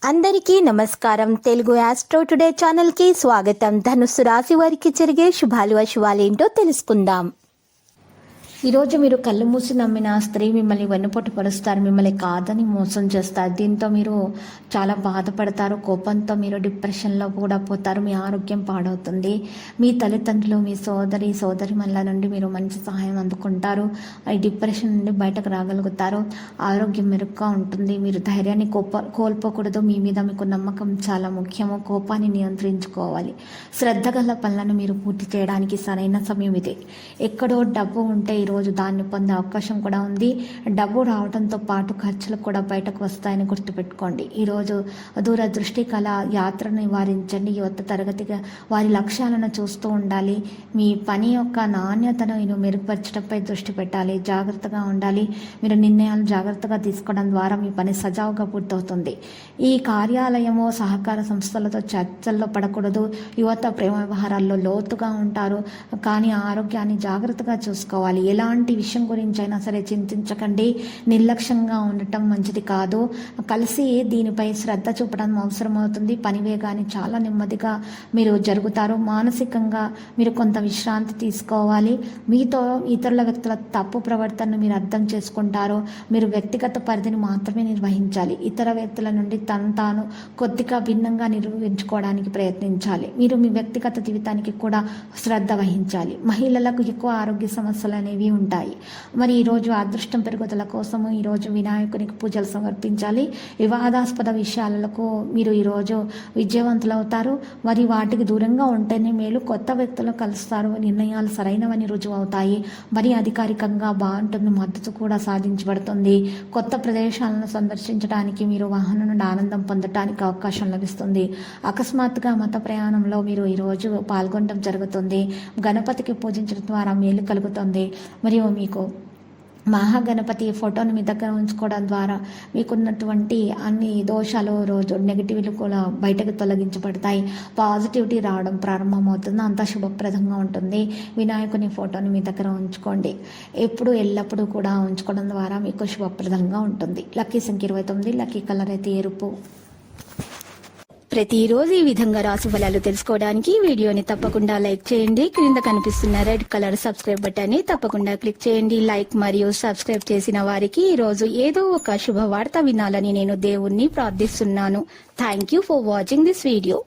అందరికీ నమస్కారం. Telugu astro today ఛానల్కి స్వాగతం. ధనుస్సు రాశి వారికి జరిగే శుభాలు అశుభాలేంటో తెలుసుకుందాం. ఈరోజు మీరు కళ్ళు మూసి నమ్మిన స్త్రీ మిమ్మల్ని వెన్నుపోటు పరుస్తారు, మిమ్మల్ని కాదని మోసం చేస్తారు. దీంతో మీరు చాలా బాధపడతారు, కోపంతో మీరు డిప్రెషన్లో కూడా పోతారు, మీ ఆరోగ్యం పాడవుతుంది. మీ తల్లిదండ్రులు, మీ సోదరిమణుల నుండి మీరు మంచి సహాయం అందుకుంటారు. ఈ డిప్రెషన్ నుండి బయటకు రాగలుగుతారు. ఆరోగ్యం మెరుగ్గా ఉంటుంది. మీరు ధైర్యాన్ని కోల్పోకూడదు. మీ మీద మీకు నమ్మకం చాలా ముఖ్యము. కోపాన్ని నియంత్రించుకోవాలి. శ్రద్ధ గల పనులను మీరు పూర్తి చేయడానికి సరైన సమయం ఇదే. ఎక్కడో డబ్బు ఉంటే ఈరోజు దాన్ని పొందే అవకాశం కూడా ఉంది. డబ్బు రావడంతో పాటు ఖర్చులు కూడా బయటకు వస్తాయని గుర్తుపెట్టుకోండి. ఈరోజు దూరదృష్టి కల యాత్రను నివారించండి. యువత తరగతిగా వారి లక్ష్యాలను చూస్తూ ఉండాలి. మీ పని యొక్క నాణ్యతను మెరుగుపరచడంపై దృష్టి పెట్టాలి. జాగ్రత్తగా ఉండాలి. మీరు నిర్ణయాలు జాగ్రత్తగా తీసుకోవడం ద్వారా మీ పని సజావుగా పూర్తవుతుంది. ఈ కార్యాలయము సహకార సంస్థలతో చర్చల్లో పడకూడదు. యువత ప్రేమ వ్యవహారాల్లో లోతుగా ఉంటారు, కానీ ఆరోగ్యాన్ని జాగ్రత్తగా చూసుకోవాలి. ఎలాంటి విషయం గురించి అయినా సరే చింతించకండి. నిర్లక్ష్యంగా ఉండటం మంచిది కాదు. కలిసి దీనిపై శ్రద్ధ చూపడం అవసరమవుతుంది. పని వేగాన్ని చాలా నెమ్మదిగా మీరు జరుగుతారు. మానసికంగా మీరు కొంత విశ్రాంతి తీసుకోవాలి. మీతో ఇతరుల వ్యక్తుల తప్పు ప్రవర్తనను మీరు అర్థం చేసుకుంటారు. మీరు వ్యక్తిగత పరిధిని మాత్రమే నిర్వహించాలి. ఇతర వ్యక్తుల నుండి తాను కొద్దిగా భిన్నంగా నిర్వహించుకోవడానికి ప్రయత్నించాలి. మీరు మీ వ్యక్తిగత జీవితానికి కూడా శ్రద్ధ వహించాలి. మహిళలకు ఎక్కువ ఆరోగ్య సమస్యలు అనేవి ఉంటాయి. మరి ఈరోజు అదృష్టం పెరుగుదల కోసము ఈరోజు వినాయకునికి పూజలు సమర్పించాలి. వివాదాస్పద విషయాలకు మీరు ఈరోజు విజయవంతులవుతారు. మరి వాటికి దూరంగా ఉంటేనే మేలు. కొత్త వ్యక్తులు కలుస్తారు. నిర్ణయాలు సరైనవని రుజువు అవుతాయి. మరి అధికారికంగా బాగుంటుంది. మద్దతు కూడా సాధించబడుతుంది. కొత్త ప్రదేశాలను సందర్శించడానికి మీరు వాహనం నుండి ఆనందం పొందడానికి అవకాశం లభిస్తుంది. అకస్మాత్తుగా మత ప్రయాణంలో మీరు ఈరోజు పాల్గొనడం జరుగుతుంది. గణపతికి పూజించడం ద్వారా మేలు కలుగుతుంది. మరియు మీకు మహాగణపతి ఫోటోను మీ దగ్గర ఉంచుకోవడం ద్వారా మీకున్నటువంటి అన్ని దోషాలు, రోజు నెగిటివ్లు కూడా బయటకు తొలగించబడతాయి. పాజిటివిటీ రావడం ప్రారంభమవుతుంది. అంతా శుభప్రదంగా ఉంటుంది. వినాయకుని ఫోటోని మీ దగ్గర ఉంచుకోండి. ఎల్లప్పుడూ కూడా ఉంచుకోవడం ద్వారా మీకు శుభప్రదంగా ఉంటుంది. లక్కీ సంఖ్య 29. లక్కీ కలర్ అయితే ఎరుపు. ప్రతిరోజు ఈ విధంగా రాశి ఫలాలు తెలుసుకోవడానికి వీడియోని తప్పకుండా లైక్ చేయండి. క్రింద కనిపిస్తున్న రెడ్ కలర్ సబ్స్క్రైబ్ బటన్ ని తప్పకుండా క్లిక్ చేయండి. లైక్ మరియు సబ్స్క్రైబ్ చేసిన వారికి ఈ రోజు ఏదో ఒక శుభవార్త వినాలని నేను దేవుణ్ణి ప్రార్థిస్తున్నాను. Thank you for watching this video.